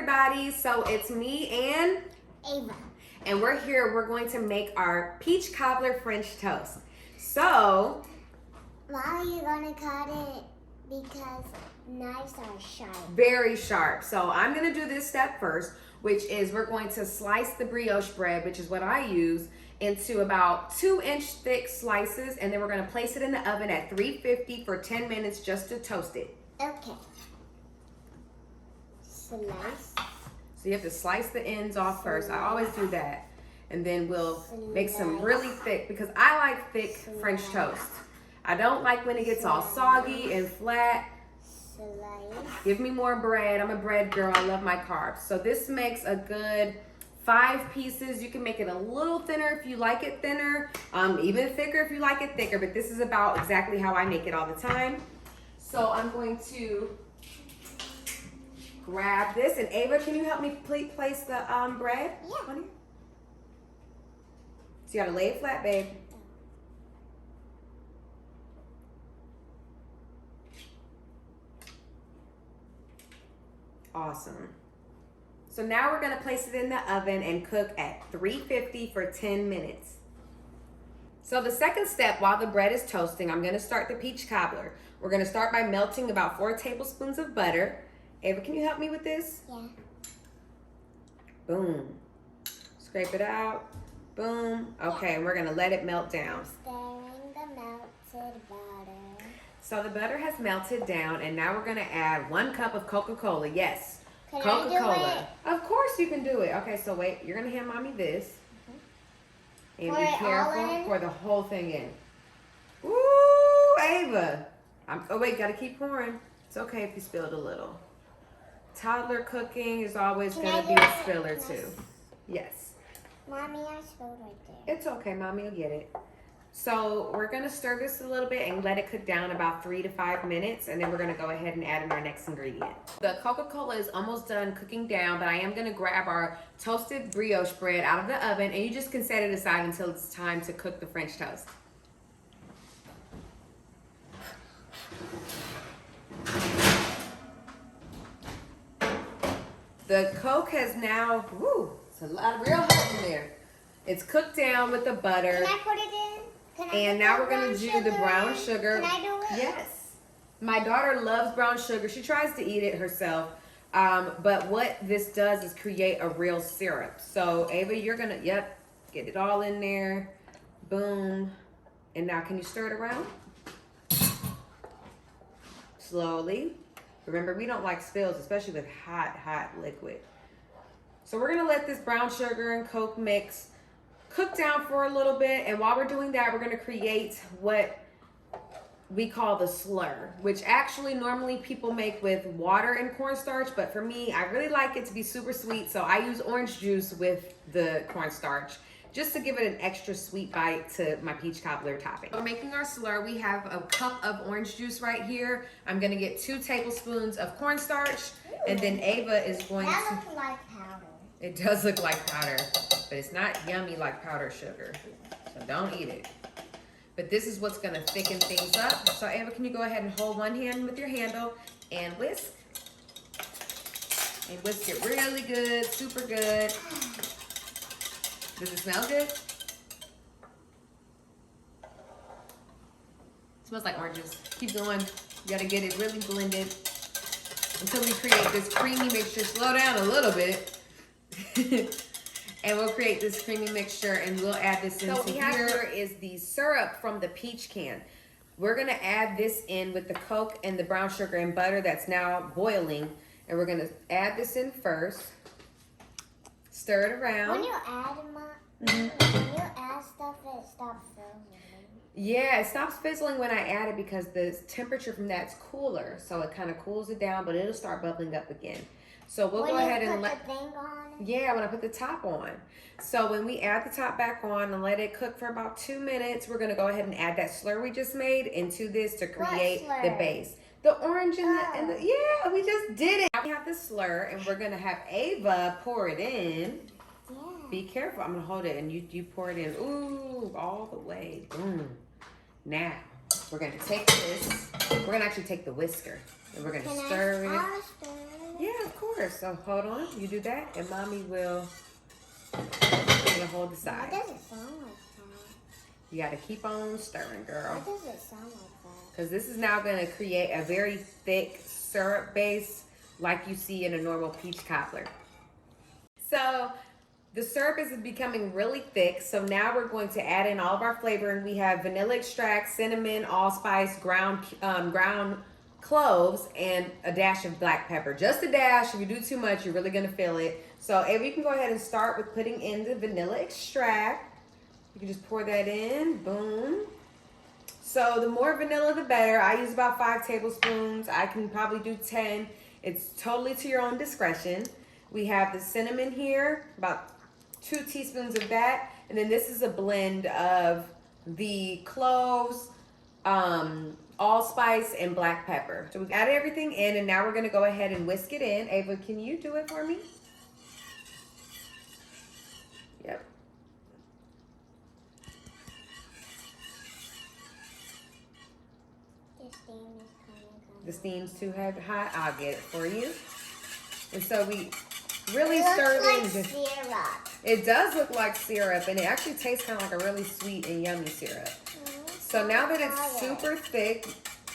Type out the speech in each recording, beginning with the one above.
everybody. So it's me and Ava. And we're here. We're going to make our peach cobbler French toast. So why are you gonna cut it? Because knives are sharp. Very sharp. So I'm gonna do this step first, which is we're going to slice the brioche bread, which is what I use, into about 2-inch thick slices, and then we're gonna place it in the oven at 350 for 10 minutes just to toast it. Okay. Slice. So you have to slice the ends off first. I always do that. And then we'll make some really thick, because I like thick French toast. I don't like when it gets all soggy and flat. Slice. Give me more bread. I'm a bread girl. I love my carbs. So this makes a good 5 pieces. You can make it a little thinner if you like it thinner, even thicker if you like it thicker, but this is about exactly how I make it all the time. So I'm going to grab this, and Ava, can you help me place the bread? Yeah. On here? So you gotta lay it flat, babe. Awesome. So now we're gonna place it in the oven and cook at 350 for 10 minutes. So the second step, while the bread is toasting, I'm gonna start the peach cobbler. We're gonna start by melting about 4 tablespoons of butter. Ava, can you help me with this? Yeah. Boom. Scrape it out. Boom. Okay, and we're gonna let it melt down. Stirring the melted butter. So the butter has melted down, and now we're gonna add 1 cup of Coca-Cola. Yes, Can Coca-Cola. I do it? Of course you can do it. Okay, so wait, you're gonna hand mommy this. And Pour be it all careful, in? pour the whole thing in. Ooh, Ava. Oh wait, gotta keep pouring. It's okay if you spilled a little. Toddler cooking is always Can gonna I be do a it? spiller Yes. too. Yes. Mommy, I spilled right there. It's okay, mommy will get it. So we're gonna stir this a little bit and let it cook down about 3 to 5 minutes, and then we're gonna go ahead and add in our next ingredient. The Coca-Cola is almost done cooking down, but I am gonna grab our toasted brioche bread out of the oven, and you just can set it aside until it's time to cook the French toast. The Coke has now, it's a lot of real hot in there. It's cooked down with the butter. Can I put it in? Can I And put now the we're gonna do the brown in? sugar. Can I do it? Yes. My daughter loves brown sugar. She tries to eat it herself. But what this does is create a real syrup. So Ava, you're gonna, get it all in there. Boom. And now can you stir it around? Slowly. Remember, we don't like spills, especially with hot liquid. So we're gonna let this brown sugar and Coke mix cook down for a little bit, and while we're doing that, we're gonna create what we call the slur, which actually normally people make with water and cornstarch, but for me, I really like it to be super sweet, so I use orange juice with the cornstarch just to give it an extra sweet bite to my peach cobbler topping. For making our slur, we have a cup of orange juice right here. I'm gonna get 2 tablespoons of cornstarch, and then Ava is going That to... looks like powder. It does look like powder, but it's not yummy like powdered sugar, so don't eat it. But this is what's gonna thicken things up. So Ava, can you go ahead and hold one hand with your handle and whisk? And whisk it really good, super good. Does it smell good? Smells like oranges. Keep going. You gotta get it really blended until we create this creamy mixture. Slow down a little bit. And we'll create this creamy mixture, and we'll add this into here. So what we have here is the syrup from the peach can. We're gonna add this in with the Coke and the brown sugar and butter that's now boiling. And we're gonna add this in first. Stir it around. When you add when you add stuff, it stops fizzling. Yeah, it stops fizzling when I add it because the temperature from that's cooler. So it kind of cools it down, but it'll start bubbling up again. So we'll go ahead and let the thing on. Yeah, when I put the top on. So when we add the top back on and let it cook for about 2 minutes, we're gonna go ahead and add that slur we just made into this to create the base. The orange and the yeah, we just did it. Now we have the slur, and we're gonna have Ava pour it in. Yeah. Be careful. I'm gonna hold it, and you pour it in. Ooh, all the way. Boom. Now we're gonna take this. We're gonna actually take the whisker, and we're gonna stir it. Yeah, of course. So hold on, you do that, and mommy will hold the Why side. does it sound like that? You gotta keep on stirring, girl. Why does it sound like that? Because this is now gonna create a very thick syrup base like you see in a normal peach cobbler. So the syrup is becoming really thick. So now we're going to add in all of our flavoring. We have vanilla extract, cinnamon, allspice, ground cloves, and a dash of black pepper. Just a dash. If you do too much, you're really gonna feel it. So Ava, you can go ahead and start with putting in the vanilla extract. You can just pour that in, boom. So the more vanilla, the better. I use about 5 tablespoons. I can probably do 10. It's totally to your own discretion. We have the cinnamon here, about 2 teaspoons of that. And then this is a blend of the cloves, allspice, and black pepper. So we've added everything in, and now we're gonna go ahead and whisk it in. Ava, can you do it for me? Yep. The steam's too hot. I'll get it for you. And so we really stir it things. looks like syrup. It does look like syrup, and it actually tastes kind of like a really sweet and yummy syrup. So now that it's super thick,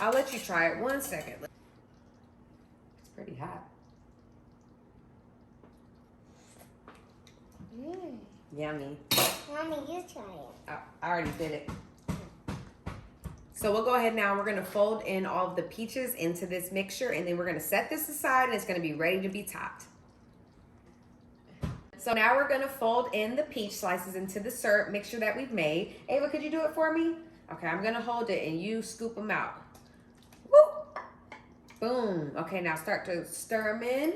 I'll let you try it. 1 second. It's pretty hot. Yummy. Mommy, you try it. I already did it. So we'll go ahead now. We're gonna fold in all of the peaches into this mixture, and then we're gonna set this aside, and it's gonna be ready to be topped. So now we're gonna fold in the peach slices into the syrup mixture that we've made. Ava, could you do it for me? Okay, I'm gonna hold it and you scoop them out. Woo! Boom. Okay, now start to stir them in.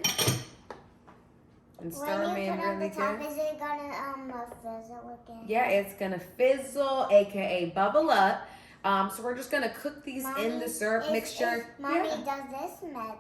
And stir them in really good. Is it gonna fizzle again? Yeah, it's gonna fizzle, aka bubble up. So we're just gonna cook these in the syrup mixture. Mommy, does this melt?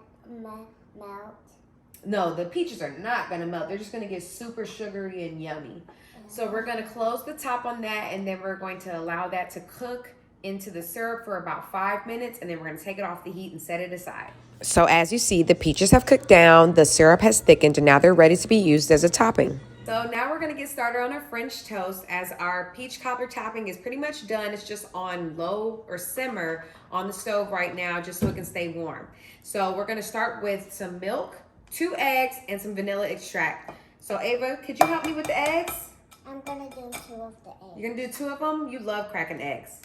No, the peaches are not gonna melt. They're just gonna get super sugary and yummy. So we're gonna close the top on that, and then we're going to allow that to cook into the syrup for about 5 minutes, and then we're gonna take it off the heat and set it aside. So as you see, the peaches have cooked down, the syrup has thickened, and now they're ready to be used as a topping. So now we're gonna get started on our French toast, as our peach cobbler topping is pretty much done. It's just on low or simmer on the stove right now, just so it can stay warm. So we're gonna start with some milk, 2 eggs, and some vanilla extract. So Ava, could you help me with the eggs? I'm gonna do 2 of the eggs. You're gonna do 2 of them? You love cracking eggs.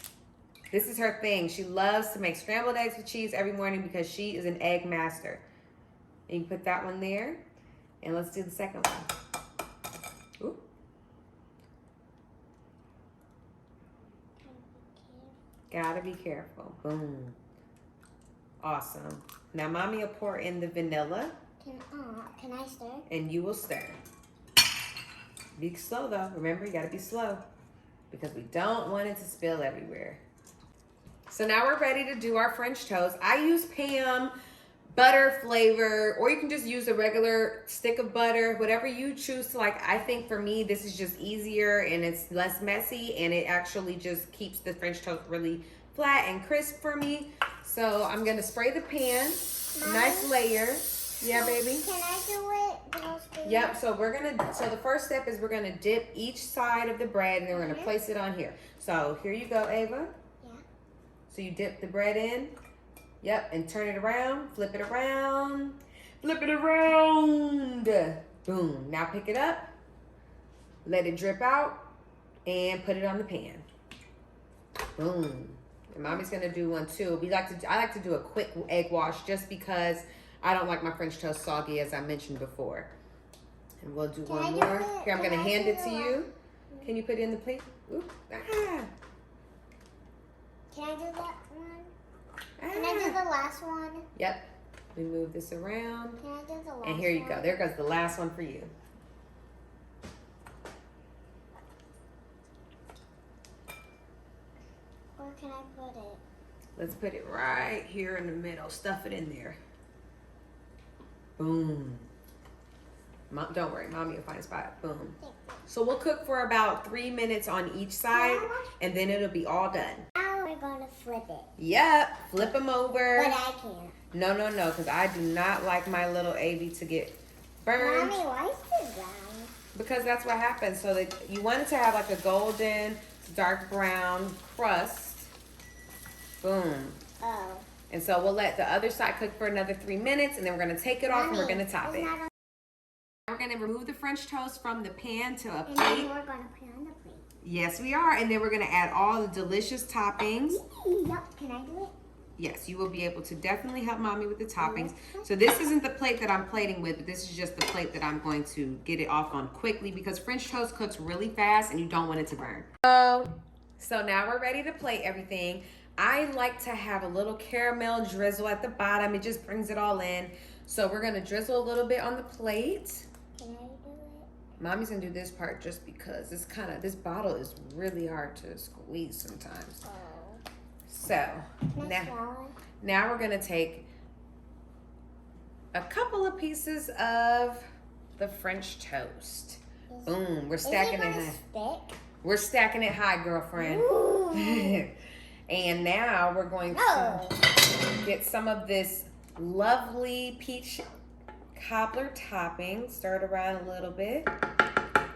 This is her thing. She loves to make scrambled eggs with cheese every morning because she is an egg master. And you put that one there, and let's do the second one. Ooh. Gotta be careful. Boom. Awesome. Now mommy will pour in the vanilla. Can I stir? And you will stir. Be slow though. Remember, you gotta be slow because we don't want it to spill everywhere. So now we're ready to do our French toast. I use Pam butter flavor, or you can just use a regular stick of butter, whatever you choose to like. I think for me, this is just easier and it's less messy, and it actually just keeps the French toast really flat and crisp for me. So I'm gonna spray the pan, nice layer. Yeah, baby. Can I do it? Yep. So so the first step is we're gonna dip each side of the bread, and then we're gonna place it on here. So here you go, Ava. Yeah. So you dip the bread in. Yep, and turn it around, flip it around, flip it around. Boom. Now pick it up, let it drip out, and put it on the pan. Boom. And mommy's gonna do one too. I like to do a quick egg wash just because I don't like my French toast soggy, as I mentioned before. And we'll do one more. Here, I'm gonna hand it to you. Can you put it in the plate? Ooh. Ah. Can I do that one? Can I do the last one? Yep. We move this around. Can I do the last one? And here you go. There goes the last one for you. Where can I put it? Let's put it right here in the middle. Stuff it in there. Boom. Don't worry, mommy will find a spot. Boom. So we'll cook for about 3 minutes on each side, and then it'll be all done. Now we're gonna flip it. Yep, flip them over. But I can't. No, because I do not like my little Avy to get burned. Mommy, why is it brown? Because that's what happens. So that you want it to have like a golden, dark brown crust. Boom. Oh. And so we'll let the other side cook for another 3 minutes, and then we're gonna take it off and we're gonna top it. We're gonna remove the French toast from the pan to a And plate. then we're gonna put it on the plate. Yes, we are. And then we're gonna add all the delicious toppings. Yep, can I do it? Yes, you will be able to definitely help mommy with the toppings. So this isn't the plate that I'm plating with, but this is just the plate that I'm going to get it off on quickly because French toast cooks really fast and you don't want it to burn. So now we're ready to plate everything. I like to have a little caramel drizzle at the bottom. It just brings it all in. So we're gonna drizzle a little bit on the plate. Can I do it? Mommy's gonna do this part just because this bottle is really hard to squeeze sometimes. Oh. So now we're gonna take a couple of pieces of the French toast. Boom, we're stacking it high. Stick? We're stacking it high, girlfriend. And now we're going to get some of this lovely peach cobbler topping. Stir it around a little bit.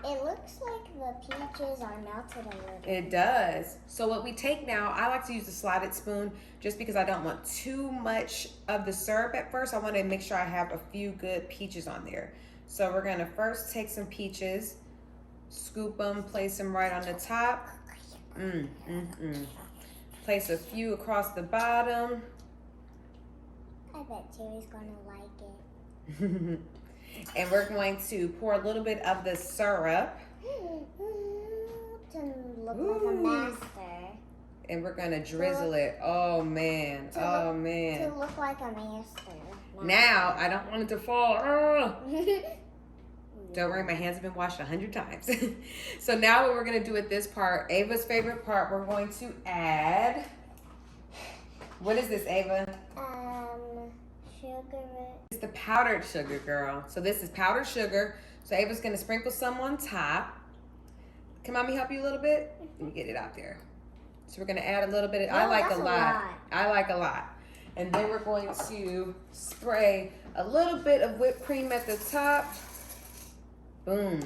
It looks like the peaches are melted a little. It does. So what we take now, I like to use the slotted spoon just because I don't want too much of the syrup at first. I want to make sure I have a few good peaches on there. So we're going to first take some peaches, scoop them, place them right on the top. Place a few across the bottom. I bet Terry's gonna like it. And we're going to pour a little bit of the syrup. To look like a master. And we're going to drizzle it. Oh, man. Oh, man. To look like a master. Now, I don't want it to fall. Don't worry, my hands have been washed 100 times. So now what we're going to do at this part, Ava's favorite part, we're going to add, what is this, Ava? Sugar. It's the powdered sugar, girl. So this is powdered sugar. So Ava's going to sprinkle some on top. Can mommy help you a little bit? Let me get it out there. So we're going to add a little bit. I like a lot. I like a lot. And then we're going to spray a little bit of whipped cream at the top. Boom.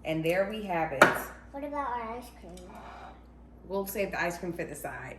And there we have it. What about our ice cream? We'll save the ice cream for the side.